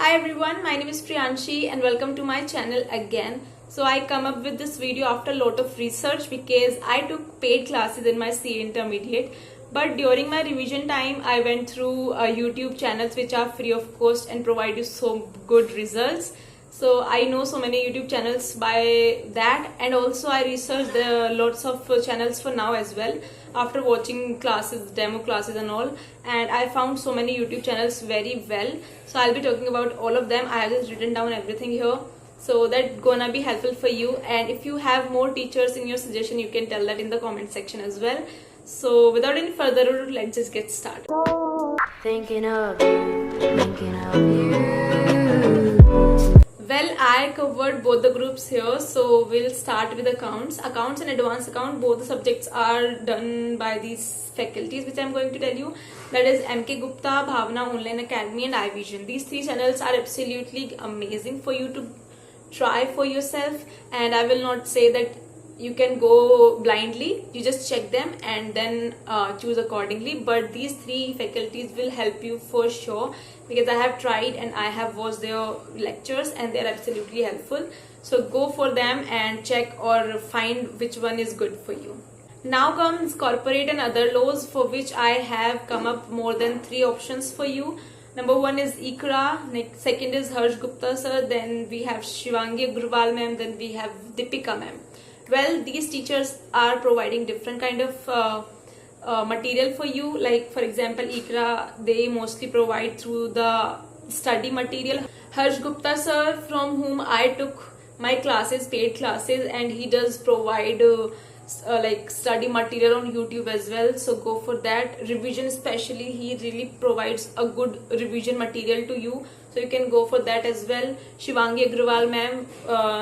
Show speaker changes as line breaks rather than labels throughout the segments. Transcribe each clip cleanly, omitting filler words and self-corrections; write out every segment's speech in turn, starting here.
Hi everyone, my name is Priyanshi and welcome to my channel again. So I come up with this video after a lot of research because I took paid classes in my CA intermediate. But during my revision time, I went through YouTube channels which are free of cost and provide you so good results. So I know so many YouTube channels by that, and also I researched lots of channels for now as well after watching classes, demo classes and all, and I found so many YouTube channels very well. So I'll be talking about all of them. I have just written down everything here, so that's gonna be helpful for you. And if you have more teachers in your suggestion, you can tell that in the comment section as well. So without any further ado, let's just get started.
Thinking of you, thinking of you.
Well, I covered both the groups here, so we'll start with accounts. Accounts and advanced account, both the subjects are done by these faculties which I'm going to tell you. That is MK Gupta, Bhavana Online Academy and iVision. These three channels are absolutely amazing for you to try for yourself, and I will not say that you can go blindly. You just check them and then choose accordingly, but these three faculties will help you for sure because I have tried and I have watched their lectures and they're absolutely helpful. So go for them and check or find which one is good for you. Now comes corporate and other laws, for which I have come up more than 3 options for you. Number 1 is Ikra, second is Harsh Gupta sir, then we have Shivangi Agrawal ma'am, then we have Deepika ma'am. Well, these teachers are providing different kind of material for you. Like for example, Ikra, they mostly provide through the study material. Harsh Gupta sir, from whom I took my classes, paid classes, and he does provide like study material on YouTube as well, so go for that. Revision especially, he really provides a good revision material to you, so you can go for that as well. Shivangi Agrawal ma'am,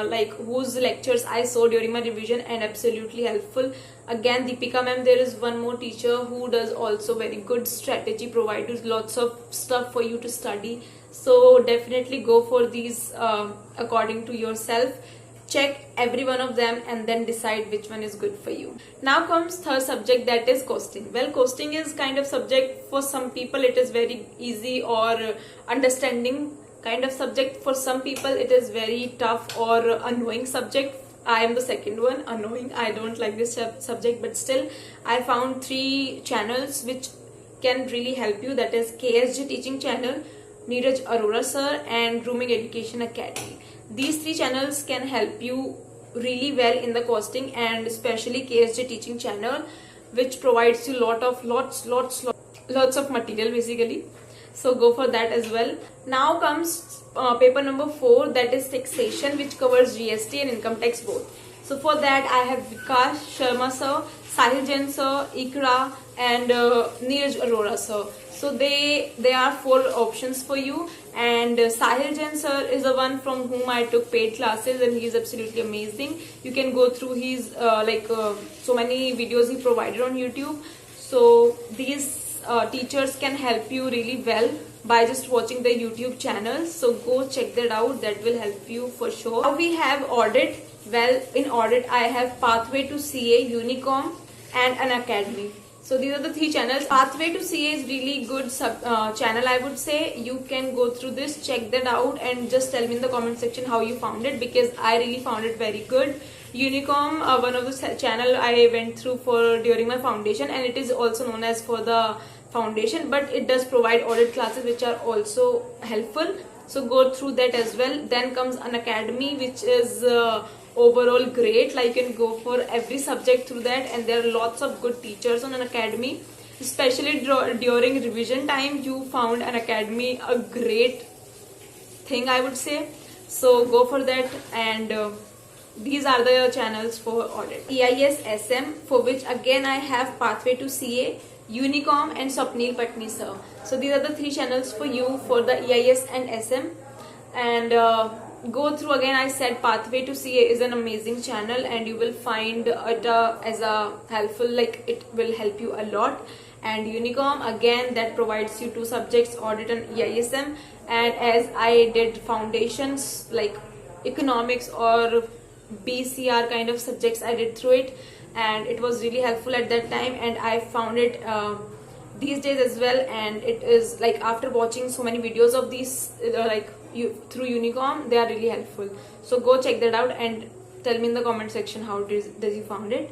like whose lectures I saw during my revision and absolutely helpful. Again, Deepika ma'am, there is one more teacher who does also very good strategy, provides lots of stuff for you to study, so definitely go for these according to yourself. Check every one of them and then decide which one is good for you. Now comes third subject, that is costing. Well, costing is kind of subject for some people it is very easy or understanding kind of subject. For some people it is very tough or annoying subject. I am the second one, annoying. I don't like this subject, but still I found 3 channels which can really help you. That is KSG Teaching Channel, Neeraj Arora sir, and Grooming Education Academy. These 3 channels can help you really well in the costing, and especially KSG Teaching Channel, which provides you lots of material basically. So go for that as well. Now comes paper number 4, that is taxation, which covers GST and income tax both. So for that I have Vikas Sharma sir, Sahil Jain sir, Ikra, and Neeraj Arora sir. So they are 4 options for you, and Sahil Jain sir is the one from whom I took paid classes, and he is absolutely amazing. You can go through his so many videos he provided on YouTube. So these teachers can help you really well by just watching the YouTube channels. So go check that out, that will help you for sure. Now we have audit. Well, in audit I have Pathway to CA, Unicom, and an academy. So these are the 3 channels. Pathway to CA is really good channel, I would say. You can go through this, check that out, and just tell me in the comment section how you found it, because I really found it very good. Unicom, one of the channel I went through for during my foundation, and it is also known as for the foundation, but it does provide audit classes which are also helpful. So go through that as well. Then comes an academy, which is overall great. Like you can go for every subject through that, and there are lots of good teachers on an academy. Especially during revision time, you found an academy a great thing, I would say. So go for that, and these are the channels for audit. EIS SM, for which again I have Pathway to CA, Unicom, and Swapnil Patni sir. So these are the 3 channels for you for the EIS and SM. And go through again. I said Pathway to CA is an amazing channel, and you will find it as a helpful, like it will help you a lot. And Unicom, again, that provides you 2 subjects, audit and EISM. And as I did foundations like economics or BCR kind of subjects, I did through it, and it was really helpful at that time, and I found it these days as well, and it is like after watching so many videos of these through Unicom, they are really helpful. So go check that out and tell me in the comment section how does you found it.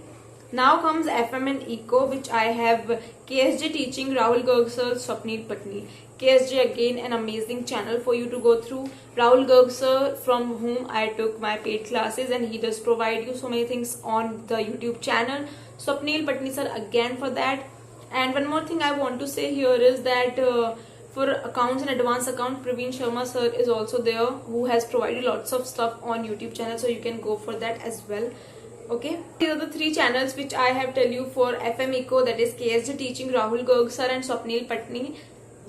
Now comes FM and Eco, which I have KSJ teaching Rahul Garg sir, Swapnil Patni. KSJ again an amazing channel for you to go through. Rahul Garg sir, from whom I took my paid classes, and he does provide you so many things on the YouTube channel. Swapnil Patni sir again for that. And one more thing I want to say here is that for accounts and advanced account, Praveen Sharma sir is also there, who has provided lots of stuff on YouTube channel, so you can go for that as well. Okay, these are the three channels which I have tell you for FM Eco, that is KSJ teaching Rahul Garg sir and Swapnil Patni.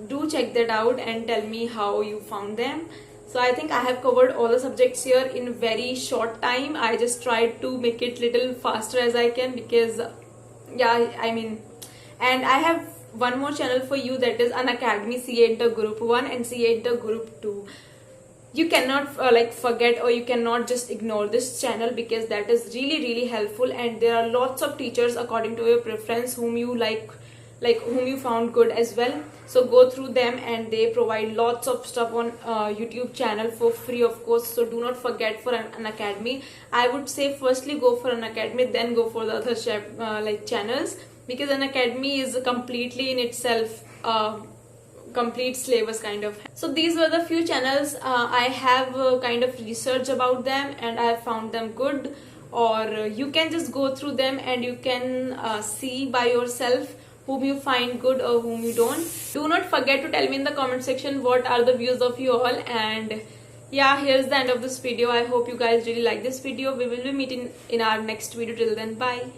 Do check that out and tell me how you found them. So I think I have covered all the subjects here in very short time. I just tried to make it little faster as I can, because yeah, I mean, and I have one more channel for you, that is Unacademy CA Inter Group 1 and CA Inter Group 2. You cannot forget, or you cannot just ignore this channel, because that is really helpful, and there are lots of teachers according to your preference whom you like whom you found good as well. So go through them, and they provide lots of stuff on YouTube channel for free, of course. So do not forget for an academy. I would say firstly go for an academy, then go for the other channels, because an academy is completely in itself complete syllabus kind of. So these were the few channels I have kind of researched about them, and I have found them good. Or you can just go through them and you can see by yourself whom you find good or whom you don't. Do not forget to tell me in the comment section what are the views of you all. And yeah, here's the end of this video. I hope you guys really like this video. We will be meeting in our next video. Till then, bye.